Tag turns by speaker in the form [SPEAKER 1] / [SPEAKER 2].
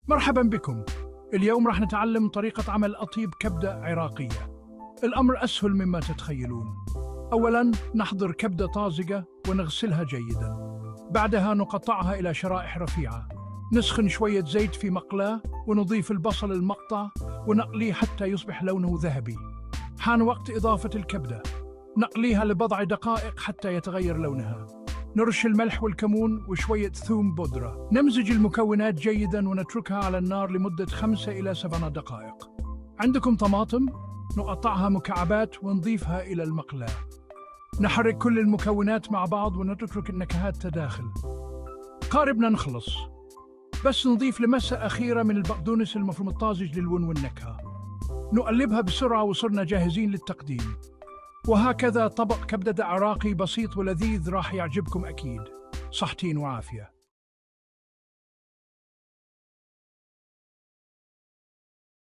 [SPEAKER 1] مرحبا بكم. اليوم راح نتعلم طريقة عمل أطيب كبدة عراقية. الأمر أسهل مما تتخيلون. أولاً نحضر كبدة طازجة ونغسلها جيداً. بعدها نقطعها إلى شرائح رفيعة. نسخن شوية زيت في مقلاة ونضيف البصل المقطع ونقليه حتى يصبح لونه ذهبي. حان وقت إضافة الكبدة. نقليها لبضع دقائق حتى يتغير لونها. نرش الملح والكمون وشوية ثوم بودرة. نمزج المكونات جيداً ونتركها على النار لمدة 5 إلى 7 دقائق. عندكم طماطم؟ نقطعها مكعبات ونضيفها إلى المقلاة. نحرك كل المكونات مع بعض ونترك النكهات تداخل. قاربنا نخلص. بس نضيف لمسة أخيرة من البقدونس المفروم الطازج للون والنكهة. نقلبها بسرعة وصرنا جاهزين للتقديم. وهكذا طبق كبدة عراقي بسيط ولذيذ راح يعجبكم أكيد. صحتين وعافية.